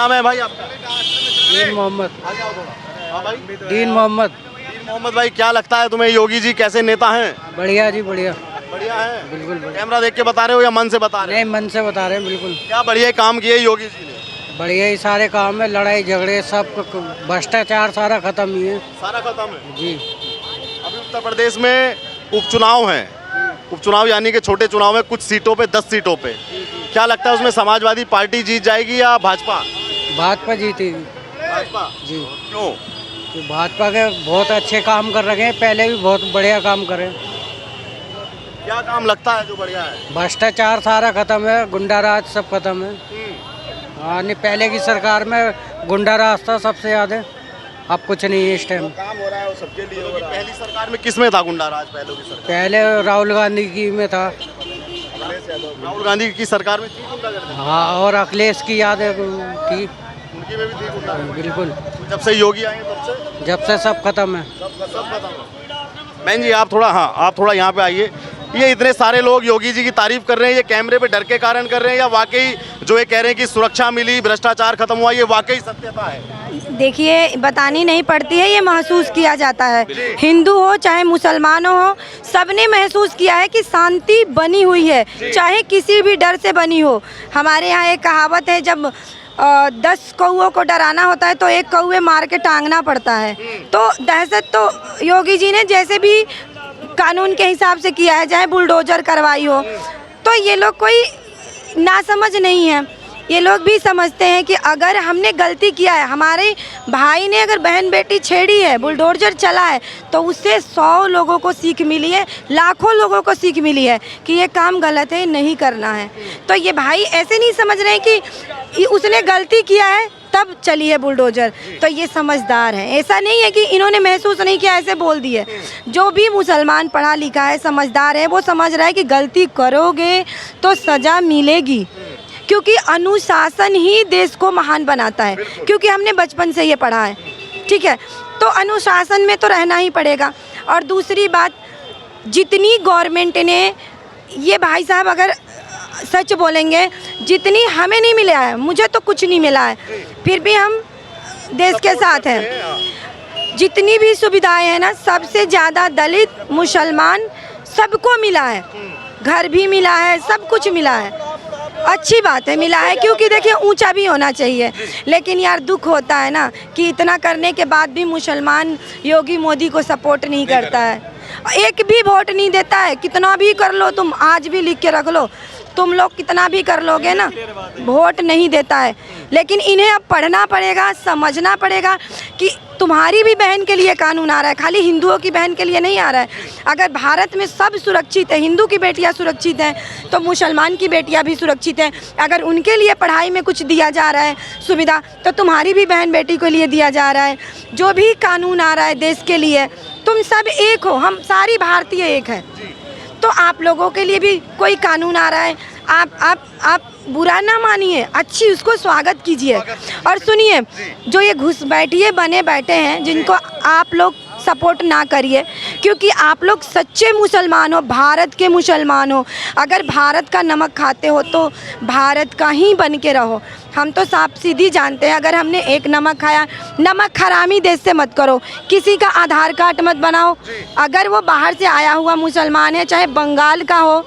नाम है भाई आपका? दीन मोहम्मद। आगे आओ थोड़ा। हाँ भाई, दीन मोहम्मद। दीन मोहम्मद भाई, क्या लगता है तुम्हें योगी जी कैसे नेता हैं? बढ़िया जी, बढ़िया। बढ़िया है। बिल्कुल बढ़िया। कैमरा देख के बता रहे हो या मन से बता रहे हो? नहीं, मन से बता रहे हैं बिल्कुल। क्या बढ़िया काम किए योगी जी ने? बढ़िया ही सारे काम है, लड़ाई झगड़े सब, भ्रष्टाचार सारा खत्म ही है। सारा खत्म है जी। अभी उत्तर प्रदेश में उपचुनाव हैं। उपचुनाव यानी कि छोटे चुनाव में कुछ सीटों पे 10 सीटों पे क्या लगता है उसमें समाजवादी पार्टी जीत जाएगी या भाजपा? भाजपा जीती भाजपा। जी। क्यों? तो भाजपा के बहुत अच्छे काम कर रखे हैं, पहले भी बहुत बढ़िया काम करे। क्या काम लगता है जो बढ़िया है? भ्रष्टाचार सारा खत्म है, गुंडा राज सब खत्म है। हाँ, नहीं पहले की सरकार में गुंडा राज था सबसे ज़्यादा, अब कुछ नहीं है इस टाइम। काम हो रहा है वो सबके लिए हो रहा है। पहली सरकार में किस में था गुंडा राज? पहले की सरकार, पहले राहुल गांधी की में था। राहुल गांधी की सरकार में थी गुंडागर्दी? हाँ, और अखिलेश की याद है थी। उनकी में भी थी गुंडागर्दी? बिल्कुल। जब से योगी आए तब से जब से सब खत्म है। सब खत्म है। बहन जी आप थोड़ा, हाँ आप थोड़ा यहाँ पे आइए। ये इतने सारे लोग योगी जी की तारीफ कर रहे हैं, ये कैमरे पे डर के कारण कर रहे हैं या वाकई जो ये कह रहे हैं कि सुरक्षा मिली, भ्रष्टाचार खत्म हुआ, ये वाकई सत्यता है? देखिए, बतानी नहीं पड़ती है, ये महसूस किया जाता है। हिंदू हो चाहे मुसलमान हो, सबने महसूस किया है कि शांति बनी हुई है, चाहे किसी भी डर से बनी हो। हमारे यहाँ एक कहावत है, जब 10 कौओं को डराना होता है तो एक कौवे मार के टांगना पड़ता है। तो दहशत तो योगी जी ने जैसे भी कानून के हिसाब से किया है, चाहे बुलडोजर करवाई हो, तो ये लोग कोई नासमझ नहीं है। ये लोग भी समझते हैं कि अगर हमने गलती किया है, हमारे भाई ने अगर बहन बेटी छेड़ी है, बुलडोजर चला है, तो उससे 100 लोगों को सीख मिली है, लाखों लोगों को सीख मिली है कि ये काम गलत है, नहीं करना है। तो ये भाई ऐसे नहीं समझ रहे हैं कि उसने गलती किया है तब चली है बुलडोजर, तो ये समझदार है। ऐसा नहीं है कि इन्होंने महसूस नहीं किया ऐसे बोल दिए। जो भी मुसलमान पढ़ा लिखा है, समझदार है, वो समझ रहा है कि गलती करोगे तो सज़ा मिलेगी, क्योंकि अनुशासन ही देश को महान बनाता है। क्योंकि हमने बचपन से ये पढ़ा है, ठीक है, तो अनुशासन में तो रहना ही पड़ेगा। और दूसरी बात, जितनी गवर्नमेंट ने, ये भाई साहब अगर सच बोलेंगे, जितनी हमें नहीं मिला है, मुझे तो कुछ नहीं मिला है, फिर भी हम देश के साथ हैं। जितनी भी सुविधाएं हैं ना, सबसे ज़्यादा दलित, मुसलमान, सबको मिला है। घर भी मिला है, सब कुछ मिला है। अच्छी बात है, मिला है, क्योंकि देखिए ऊंचा भी होना चाहिए। लेकिन यार दुख होता है ना कि इतना करने के बाद भी मुसलमान योगी मोदी को सपोर्ट नहीं करता है, एक भी वोट नहीं देता है। कितना भी कर लो, तुम आज भी लिख के रख लो, तुम लोग कितना भी कर लोगे ना, वोट नहीं देता है। लेकिन इन्हें अब पढ़ना पड़ेगा, समझना पड़ेगा कि तुम्हारी भी बहन के लिए कानून आ रहा है, खाली हिंदुओं की बहन के लिए नहीं आ रहा है। अगर भारत में सब सुरक्षित है, हिंदू की बेटियां सुरक्षित हैं, तो मुसलमान की बेटियां भी सुरक्षित हैं। अगर उनके लिए पढ़ाई में कुछ दिया जा रहा है सुविधा, तो तुम्हारी भी बहन बेटी के लिए दिया जा रहा है। जो भी कानून आ रहा है देश के लिए, तुम सब एक हो, हम सारी भारतीय एक हैं। तो आप लोगों के लिए भी कोई कानून आ रहा है, आप बुरा ना मानिए, अच्छी उसको स्वागत कीजिए। और सुनिए, जो ये घुसपैठिए बने बैठे हैं, जिनको आप लोग सपोर्ट ना करिए, क्योंकि आप लोग सच्चे मुसलमान हो, भारत के मुसलमान हो। अगर भारत का नमक खाते हो तो भारत का ही बन के रहो। हम तो साफ सीधी जानते हैं, अगर हमने एक नमक खाया, नमक हरामी देश से मत करो, किसी का आधार कार्ड मत बनाओ। अगर वो बाहर से आया हुआ मुसलमान है, चाहे बंगाल का हो,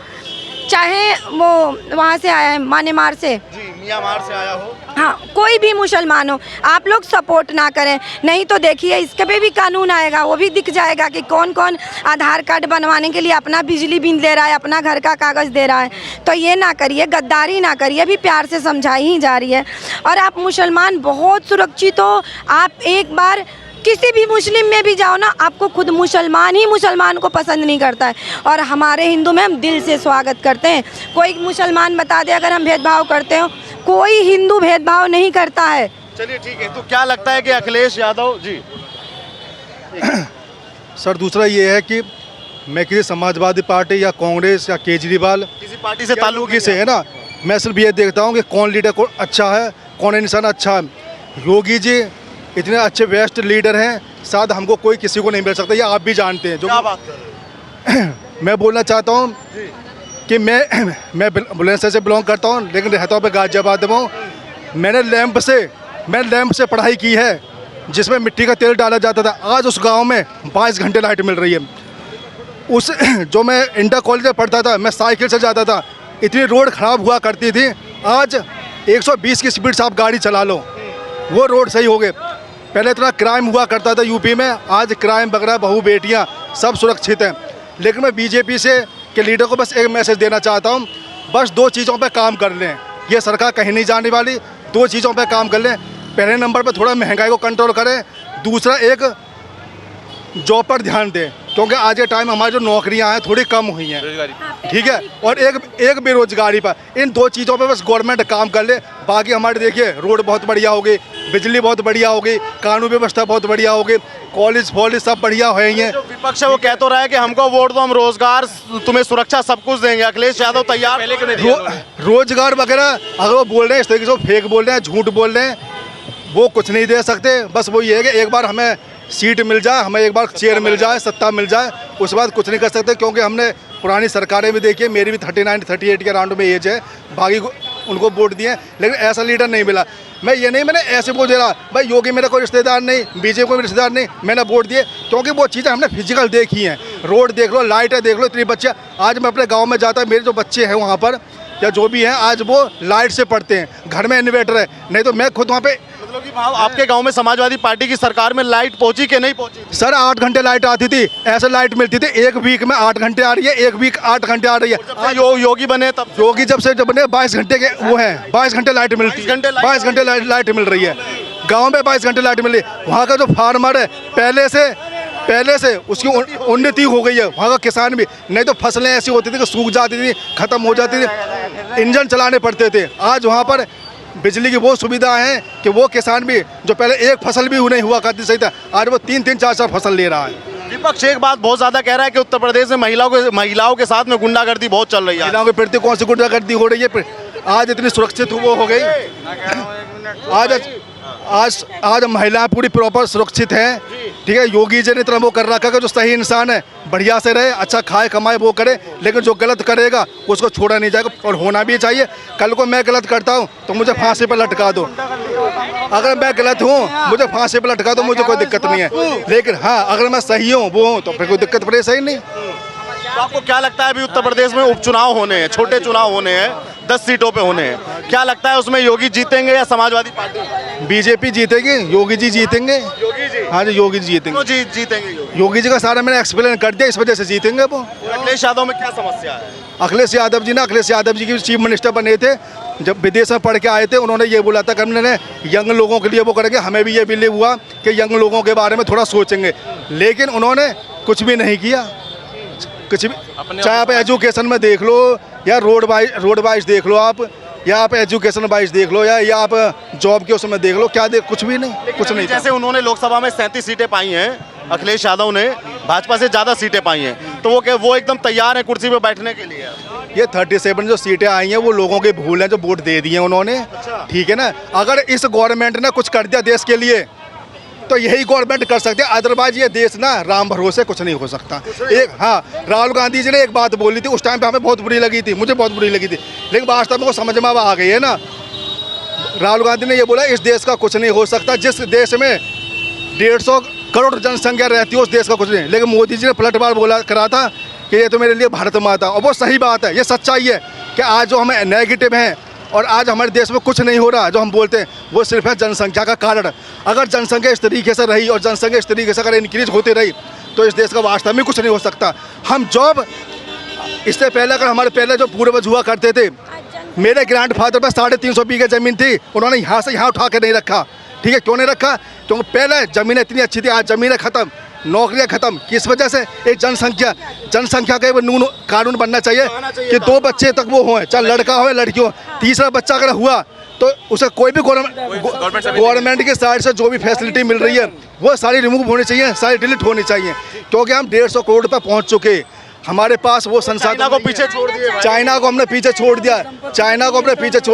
चाहे वो वहाँ से आया है म्यांमार से, म्यांमार से आया हो, हाँ, कोई भी मुसलमान हो, आप लोग सपोर्ट ना करें। नहीं तो देखिए इसके पे भी कानून आएगा, वो भी दिख जाएगा कि कौन कौन आधार कार्ड बनवाने के लिए अपना बिजली बिल दे रहा है, अपना घर का कागज़ दे रहा है। तो ये ना करिए, गद्दारी ना करिए, अभी प्यार से समझाई ही जा रही है। और आप मुसलमान बहुत सुरक्षित हो। आप एक बार किसी भी मुस्लिम में भी जाओ ना, आपको खुद मुसलमान ही मुसलमान को पसंद नहीं करता है। और हमारे हिंदू में हम दिल से स्वागत करते हैं। कोई मुसलमान बता दे अगर हम भेदभाव करते हो, कोई हिंदू भेदभाव नहीं करता है। चलिए ठीक है, तो क्या लगता है कि अखिलेश यादव जी? सर दूसरा ये है कि मैं किसी समाजवादी पार्टी या कांग्रेस या केजरीवाल किसी पार्टी से ताल्लुक की से है ना, मैं सिर्फ ये देखता हूँ कि कौन लीडर कौन अच्छा है, कौन इंसान अच्छा है। योगी जी इतने अच्छे बेस्ट लीडर हैं, शायद हमको कोई किसी को नहीं मिल सकता, ये आप भी जानते हैं। जो क्या बात कर रहे हैं? मैं बोलना चाहता हूँ कि मैं बुलंदशहर से बिलोंग करता हूँ, लेकिन रहता हूँ गाजियाबाद में हूँ। मैंने लैंप से मैं लैंप से पढ़ाई की है जिसमें मिट्टी का तेल डाला जाता था। आज उस गांव में 22 घंटे लाइट मिल रही है। उस जो मैं इंटर कॉलेज में पढ़ता था, मैं साइकिल से जाता था, इतनी रोड ख़राब हुआ करती थी। आज 120 की स्पीड से आप गाड़ी चला लो, वो रोड सही हो गए। पहले इतना क्राइम हुआ करता था यूपी में, आज क्राइम वगैरह बहू बेटियाँ सब सुरक्षित हैं। लेकिन मैं बीजेपी से के लीडर को बस एक मैसेज देना चाहता हूँ, बस 2 चीज़ों पे काम कर लें। ये सरकार कहीं नहीं जाने वाली, 2 चीज़ों पे काम कर लें। पहले नंबर पे थोड़ा महंगाई को कंट्रोल करें, दूसरा एक जॉब पर ध्यान दें, क्योंकि आज के टाइम हमारी जो नौकरियां हैं थोड़ी कम हुई हैं, ठीक है, और एक बेरोजगारी पर। इन 2 चीज़ों पे बस गवर्नमेंट काम कर ले। बाकी हमारे देखिए रोड बहुत बढ़िया हो गई, बिजली बहुत बढ़िया हो गई, कानून व्यवस्था बहुत बढ़िया हो गई, कॉलेज फॉलेज सब बढ़िया हो गई हैं। जो विपक्ष है वो कह तो रहा है कि हमको वोट दो, हम रोजगार, तुम्हें सुरक्षा सब कुछ देंगे। अखिलेश यादव तैयार पहले क्यों नहीं दिया? रोजगार वगैरह अगर वो बोल रहे हैं इस तरीके से, फेक बोल रहे हैं, झूठ बोल रहे हैं, वो कुछ नहीं दे सकते। बस वो ये है कि एक बार हमें सीट मिल जाए, हमें एक बार चेयर मिल जाए, सत्ता मिल जाए, उसके बाद कुछ नहीं कर सकते। क्योंकि हमने पुरानी सरकारें भी देखी है, मेरी भी 39-38 के राउंड में एज है, बाकी उनको वोट दिए, लेकिन ऐसा लीडर नहीं मिला। मैं ये नहीं, मैंने ऐसे वोट दे रहा भाई योगी मेरा कोई रिश्तेदार नहीं, बीजेपी कोई रिश्तेदार नहीं, मैंने वोट दिए क्योंकि वो चीज़ें हमने फिजिकल देखी हैं। रोड देख लो, लाइटें देख लो, इतनी बच्चे। आज मैं अपने गाँव में जाता, मेरे जो बच्चे हैं वहाँ पर या जो भी हैं, आज वो लाइट से पढ़ते हैं, घर में इन्वर्टर है, नहीं तो मैं खुद वहाँ पे। मतलब कि आपके गांव में समाजवादी पार्टी की सरकार में लाइट पहुंची कि नहीं पहुंची? सर 8 घंटे लाइट आती थी, ऐसे लाइट मिलती थी। एक वीक में 8 घंटे आ रही है, एक वीक 8 घंटे आ रही है। आज योगी बने तब, योगी जब बने 22 घंटे के वो हैं, 22 घंटे लाइट मिलती है, 22 घंटे लाइट मिल रही है गाँव में, 22 घंटे लाइट मिल रही है। वहाँ का जो फार्मर है पहले से उसकी उन्नति हो गई है, वहाँ का किसान भी। नहीं तो फसलें ऐसी होती थी कि सूख जाती थी, ख़त्म हो जाती थी, इंजन चलाने पड़ते थे। आज वहाँ पर बिजली की वो सुविधा है कि वो किसान भी जो पहले एक फसल भी नहीं हुआ करती सही था, आज वो 3-3, 4-4 फसल ले रहा है। विपक्ष एक बात बहुत ज्यादा कह रहा है कि उत्तर प्रदेश में महिलाओं के साथ में गुंडागर्दी बहुत चल रही है। महिलाओं के प्रति कौन सी गुंडागर्दी हो रही है? आज इतनी सुरक्षित वो हो गई, आज महिलाएं पूरी प्रॉपर सुरक्षित हैं, ठीक है। योगी जी ने इतना वो कर रखा है, जो सही इंसान है बढ़िया से रहे, अच्छा खाए कमाए वो करे, लेकिन जो गलत करेगा उसको छोड़ा नहीं जाएगा, और होना भी चाहिए। कल को मैं गलत करता हूँ तो मुझे फांसी पर लटका दो, अगर मैं गलत हूँ मुझे फांसी पर लटका दो, मुझे कोई दिक्कत नहीं है। लेकिन हाँ, अगर मैं सही हूँ वो हूँ तो फिर कोई दिक्कत परेशानी नहीं। तो आपको क्या लगता है अभी उत्तर प्रदेश में उपचुनाव होने हैं, छोटे चुनाव होने हैं, 10 सीटों पे होने हैं, क्या लगता है उसमें योगी जीतेंगे या समाजवादी पार्टी? बीजेपी जीतेगी, योगी जी जीतेंगे। योगी जी? हाँ जी, योगी जी जीतेंगे। जीतेंगे योगी जी का सारा मैंने एक्सप्लेन कर दिया, इस वजह से जीतेंगे वो। अखिलेश यादव में क्या समस्या है? अखिलेश यादव जी की चीफ मिनिस्टर बने थे, जब विदेश में पढ़ के आए थे, उन्होंने ये बोला था कि हमने यंग लोगों के लिए वो करेंगे। हमें भी ये बिलीव हुआ कि यंग लोगों के बारे में थोड़ा सोचेंगे, लेकिन उन्होंने कुछ भी नहीं किया, कुछ भी। चाहे आप एजुकेशन में देख लो या रोड वाइज देख लो आप, या आप एजुकेशन वाइज देख लो, या आप जॉब के उसमें देख लो, क्या कुछ भी नहीं, कुछ नहीं। जैसे उन्होंने लोकसभा में 37 सीटें पाई हैं, अखिलेश यादव ने भाजपा से ज़्यादा सीटें पाई हैं, तो वो एकदम तैयार है कुर्सी पे बैठने के लिए। ये 37 जो सीटें आई हैं वो लोगों के भूल हैं, जो वोट दे दिए उन्होंने, ठीक है ना। अगर इस गवर्नमेंट ने कुछ कर दिया देश के लिए तो यही गवर्नमेंट कर सकते हैं, अदरवाइज ये देश ना राम भरोसे कुछ नहीं हो सकता। एक हाँ, राहुल गांधी जी ने एक बात बोली थी, उस टाइम पे हमें बहुत बुरी लगी थी, मुझे बहुत बुरी लगी थी, लेकिन वास्तव में वो समझ में आ गई है ना। राहुल गांधी ने ये बोला इस देश का कुछ नहीं हो सकता, जिस देश में 150 करोड़ जनसंख्या रहती है उस देश का कुछ नहीं। लेकिन मोदी जी ने पलटवार बोला करा था कि ये तो मेरे लिए भारत माता, और वो सही बात है, ये सच्चाई है कि आज जो हमें नेगेटिव हैं और आज हमारे देश में कुछ नहीं हो रहा, जो हम बोलते हैं वो सिर्फ है जनसंख्या का कारण। अगर जनसंख्या इस तरीके से रही और जनसंख्या इस तरीके से अगर इंक्रीज होती रही तो इस देश का वास्तव में कुछ नहीं हो सकता। हम जॉब इससे पहले, अगर हमारे पहले जो पूर्वज हुआ करते थे, मेरे ग्रैंडफादर पर 350 बीघे ज़मीन थी, उन्होंने यहाँ से यहाँ उठा के नहीं रखा, ठीक है। क्यों नहीं रखा? क्योंकि पहले ज़मीनें इतनी अच्छी थी, आज ज़मीनें ख़त्म, नौकरियां खत्म। किस वजह से? एक जनसंख्या का नून कानून बनना चाहिए कि 2 बच्चे तक वो हों, चाहे लड़का हो या लड़की हो। तीसरा बच्चा अगर हुआ तो उसे कोई भी गवर्नमेंट की साइड से जो भी फैसिलिटी मिल रही है वो सारी रिमूव होनी चाहिए, सारी डिलीट होनी चाहिए, क्योंकि हम 150 करोड़ पर पहुँच चुके। हमारे पास वो संसाधन को पीछे छोड़ दिया, चाइना को हमने पीछे छोड़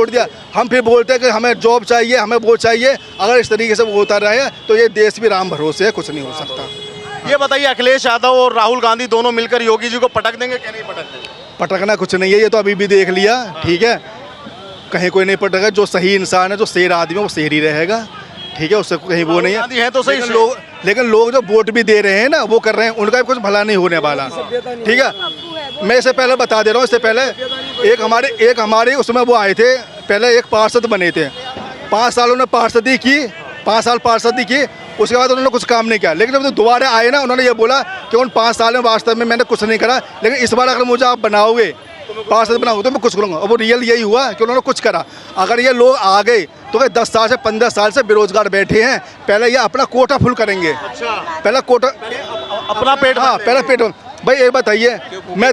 दिया, हम फिर बोलते हैं कि हमें जॉब चाहिए, हमें वो चाहिए। अगर इस तरीके से वो होता रहे तो ये देश भी राम भरोसे है, कुछ नहीं हो सकता। ये बताइए, अखिलेश यादव और राहुल गांधी दोनों मिलकर योगी जी को पटक देंगे कि नहीं पटक देंगे? पटकना कुछ नहीं है, ये तो अभी भी देख लिया, ठीक है। कहीं कोई नहीं पटका, जो सही इंसान है, जो शेर आदमी है वो शेर ही रहेगा। ठीक है, उससे कहीं वो नहीं गांधी हैं तो सही से। लेकिन लोग जो वोट भी दे रहे हैं ना, वो कर रहे हैं, उनका भी कुछ भला नहीं होने वाला। ठीक है, मैं इससे पहले बता दे रहा हूँ, इससे पहले एक हमारे उसमें वो आए थे, पहले एक पार्षद बने थे, 5 साल उन्होंने पार्षदी की, 5 साल पार्षदी की, उसके बाद उन्होंने कुछ काम नहीं किया। लेकिन जब दोबारा आए ना, उन्होंने ये बोला कि उन 5 साल में वास्तव में मैंने कुछ नहीं करा, लेकिन इस बार अगर मुझे आप बनाओगे, पार्षद बनाओगे तो मैं कुछ करूँगा। और वो रियल यही हुआ कि उन्होंने कुछ करा। अगर ये लोग आ गए तो 10 साल से 15 साल से बेरोजगार बैठे हैं, पहले ये अपना कोटा फुल करेंगे। पहला कोटा अपना पेट, हाँ पहला पेट। भाई ये बताइए, मैं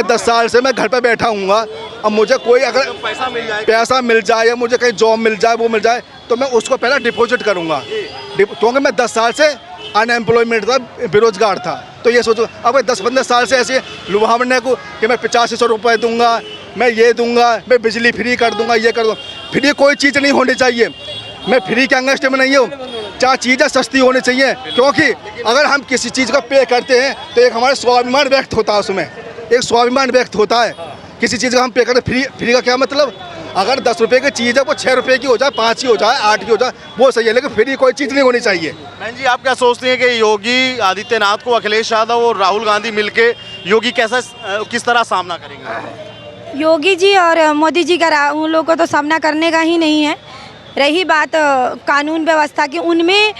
10 साल से मैं घर पे बैठा हूँ, अब मुझे कोई अगर पैसा मिल जाए या मुझे कहीं जॉब मिल जाए, वो मिल जाए, तो मैं उसको पहले डिपॉजिट करूँगा, क्योंकि मैं 10 साल से अनएम्प्लॉयमेंट था, बेरोजगार था। तो ये सोचो, अब 10-15 साल से ऐसे लुभावने को कि मैं 8500 रुपये दूंगा, मैं ये दूंगा, मैं बिजली फ्री कर दूंगा, ये कर दूँगा। फ्री कोई चीज़ नहीं होनी चाहिए, मैं फ्री के अंगेस्ट में नहीं हूँ, 4 चीज़ें सस्ती होनी चाहिए। क्योंकि अगर हम किसी चीज़ का पे करते हैं तो एक हमारा स्वाभिमान व्यक्त होता है, उसमें एक स्वाभिमान व्यक्त होता है। किसी चीज़ का हम पे करते, फ्री का क्या मतलब? अगर 10 रुपये की चीज़ है वो 6 रुपये की हो जाए, 5 की हो जाए, 8 की हो जाए, वो सही है, लेकिन फ्री कोई चीज़ नहीं होनी चाहिए। बहन जी, आप क्या सोचती हैं कि योगी आदित्यनाथ को अखिलेश यादव और राहुल गांधी मिलके योगी किस तरह सामना करेंगे? योगी जी और मोदी जी का उन लोगों को तो सामना करने का ही नहीं है। रही बात कानून व्यवस्था की, उनमें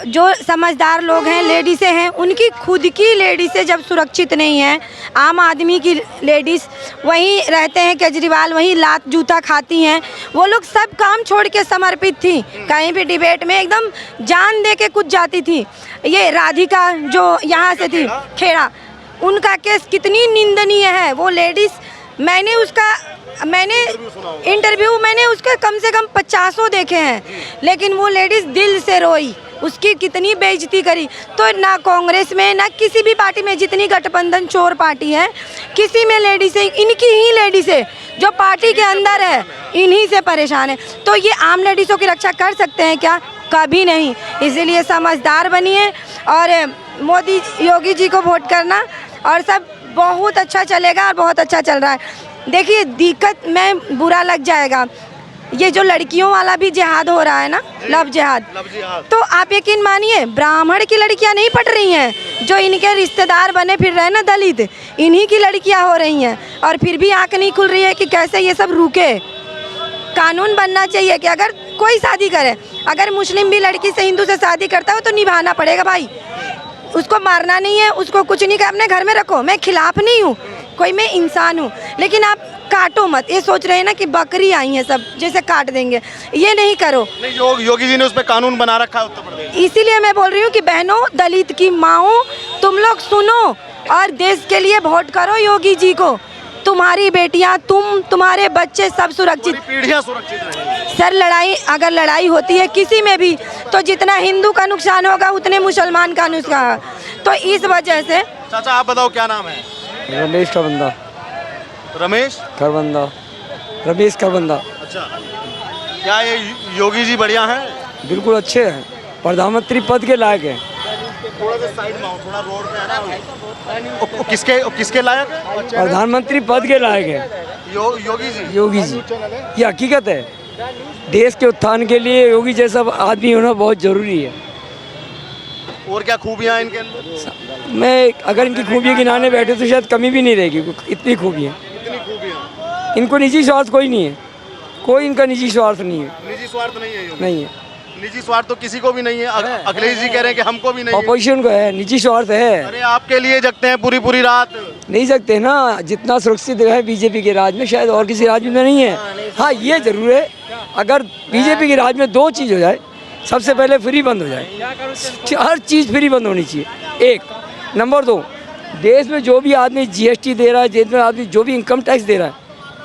जो समझदार लोग हैं, लेडीसें हैं, उनकी खुद की लेडीसें जब सुरक्षित नहीं हैं, आम आदमी की लेडीज़ वहीं रहते हैं, केजरीवाल वहीं लात जूता खाती हैं, वो लोग सब काम छोड़ के समर्पित थी, कहीं भी डिबेट में एकदम जान दे के कुछ जाती थी। ये राधिका जो यहाँ से थी, खेड़ा, उनका केस कितनी निंदनीय है। वो लेडीज़, मैंने इंटरव्यू मैंने उसके कम से कम 50 देखे हैं, लेकिन वो लेडीज़ दिल से रोई, उसकी कितनी बेइज्जती करी। तो ना कांग्रेस में ना किसी भी पार्टी में, जितनी गठबंधन चोर पार्टी है, किसी में लेडीज़ें, इनकी ही लेडीज़ें जो पार्टी के अंदर है, इन्हीं से परेशान है। तो ये आम लेडीज़ों की रक्षा कर सकते हैं क्या? कभी नहीं। इसीलिए समझदार बनिए और योगी जी को वोट करना, और सब बहुत अच्छा चलेगा और बहुत अच्छा चल रहा है। देखिए, दिक्कत में बुरा लग जाएगा, ये जो लड़कियों वाला भी जिहाद हो रहा है ना, लव जिहाद, तो आप यकीन मानिए ब्राह्मण की लड़कियां नहीं पट रही हैं, जो इनके रिश्तेदार बने फिर रहे ना दलित, इन्हीं की लड़कियां हो रही हैं। और फिर भी आंख नहीं खुल रही है कि कैसे ये सब रुके। कानून बनना चाहिए कि अगर कोई शादी करे, अगर मुस्लिम भी लड़की से हिंदू से शादी करता हो तो निभाना पड़ेगा भाई, उसको मारना नहीं है, उसको कुछ नहीं, अपने घर में रखो। मैं खिलाफ नहीं हूँ, कोई मैं इंसान हूँ, लेकिन आप काटो मत। ये सोच रहे हैं ना कि बकरी आई है सब, जैसे काट देंगे, ये नहीं करो। नहीं, योगी जी ने उस पर कानून बना रखा है उत्तर प्रदेश। इसीलिए मैं बोल रही हूँ कि बहनों, दलित की माओ, तुम लोग सुनो और देश के लिए वोट करो योगी जी को। तुम्हारी बेटियाँ, तुम्हारे बच्चे सब सुरक्षित, पीढ़ियाँ सुरक्षित रहेंगी। सर, अगर लड़ाई होती है किसी में भी, तो जितना हिंदू का नुकसान होगा उतने मुसलमान का नुकसान। तो इस वजह से चाचा आप बताओ क्या नाम है? रमेश खरबंदा। रमेश खरबंदा, रमेश खरबंदा। अच्छा, क्या ये योगी जी बढ़िया हैं? बिल्कुल अच्छे हैं, प्रधानमंत्री पद के लायक हैं। थोड़ा सा साइड में आओ, थोड़ा रोड पे आना। किसके लायक है? प्रधानमंत्री पद के लायक है योगी जी। ये हकीकत है, देश के उत्थान के लिए योगी जैसा आदमी होना बहुत जरूरी है। और क्या खूबियाँ हैं इनके अंदर? मैं अगर इनकी खूबियाँ गिनाने बैठे तो शायद कमी भी नहीं रहेगी, इतनी खूबियाँ। इनको निजी स्वार्थ कोई नहीं है, कोई इनका निजी स्वार्थ नहीं है। निजी स्वार्थ नहीं है? नहीं है, निजी स्वार्थ तो किसी को भी नहीं है। अखिलेश जी कह रहे हैं कि हमको भी नहीं है। अपोजिशन को है, निजी स्वार्थ है। अरे आपके लिए जगते हैं पूरी रात। नहीं सकते ना, जितना सुरक्षित है बीजेपी के राज में शायद और किसी राज्य में नहीं है। हाँ, ये जरूर है, अगर बीजेपी के राज में 2 चीज़ हो जाए, सबसे पहले फ्री बंद हो जाए, हर चीज़ फ्री बंद होनी चाहिए, 1 नंबर 2, देश में जो भी आदमी GST दे रहा है, देश में आदमी जो भी इनकम टैक्स दे रहा है,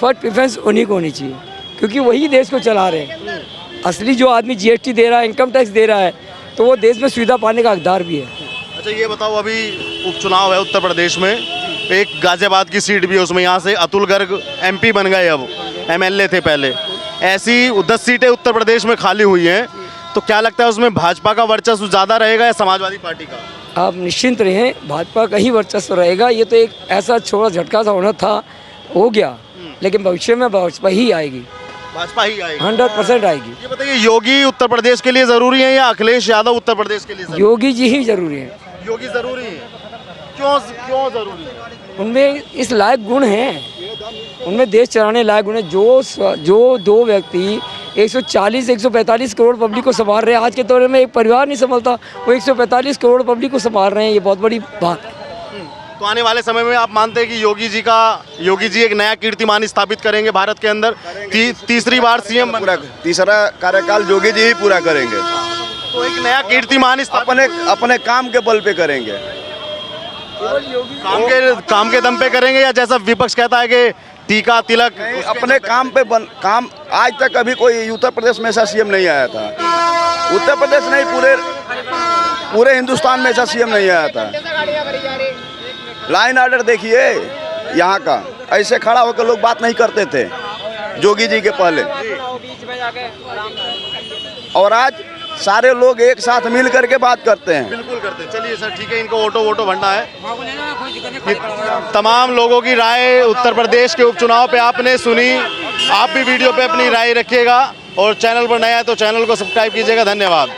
फर्स्ट प्रेफरेंस उन्हीं को होनी चाहिए, क्योंकि वही देश को चला रहे हैं। असली जो आदमी GST दे रहा है, इनकम टैक्स दे रहा है, तो वो देश में सुविधा पाने का हकदार भी है। अच्छा, ये बताओ, अभी उपचुनाव है उत्तर प्रदेश में, एक गाजियाबाद की सीट भी है, उसमें यहाँ से अतुल गर्ग MP बन गए, अब MLA थे पहले। ऐसी 10 सीटें उत्तर प्रदेश में खाली हुई हैं, तो क्या लगता है उसमें भाजपा का वर्चस्व ज़्यादा रहेगा या समाजवादी पार्टी का? आप निश्चिंत रहें, भाजपा का ही वर्चस्व रहेगा। ये तो एक ऐसा छोटा झटका सा होना था, हो गया, लेकिन भविष्य में भाजपा ही आएगी। भाजपा ही आएगी। 100% आएगी। ये बताइए, योगी उत्तर प्रदेश के लिए जरूरी है या अखिलेश यादव उत्तर प्रदेश के लिए जरूरी योगी जी ही जरूरी है। है? योगी जरूरी है। क्यों क्यों जरूरी है? उनमें इस लायक गुण हैं, उनमें देश चलाने लायक गुण है। जो दो व्यक्ति 140-145 करोड़ पब्लिक को संभाल रहे हैं, आज के दौर में एक परिवार नहीं संभलता, वो 145 करोड़ पब्लिक को संभाल रहे हैं, ये बहुत बड़ी बात है। तो आने वाले समय में आप मानते हैं कि योगी जी एक नया कीर्तिमान स्थापित करेंगे भारत के अंदर, तीसरी बार सीएम पूरा तीसरा कार्यकाल योगी जी ही पूरा करेंगे। तो एक नया कीर्तिमान अपने काम के बल पे करेंगे। काम के दम पे करेंगे, या जैसा विपक्ष कहता है कि टीका तिलक? अपने काम पे काम। आज तक अभी कोई उत्तर प्रदेश में ऐसा सीएम नहीं आया था। उत्तर प्रदेश नहीं, पूरे हिंदुस्तान में ऐसा सीएम नहीं आया था। लाइन ऑर्डर देखिए यहाँ का, ऐसे खड़ा होकर लोग बात नहीं करते थे योगी जी के पहले, और आज सारे लोग एक साथ मिल करके बात करते हैं। बिल्कुल करते हैं। चलिए सर, ठीक है, इनको वोटो भरना है। तमाम लोगों की राय उत्तर प्रदेश के उपचुनाव पे आपने सुनी। आप भी वीडियो पे अपनी राय रखिएगा, और चैनल पर नया है तो चैनल को सब्सक्राइब कीजिएगा। धन्यवाद।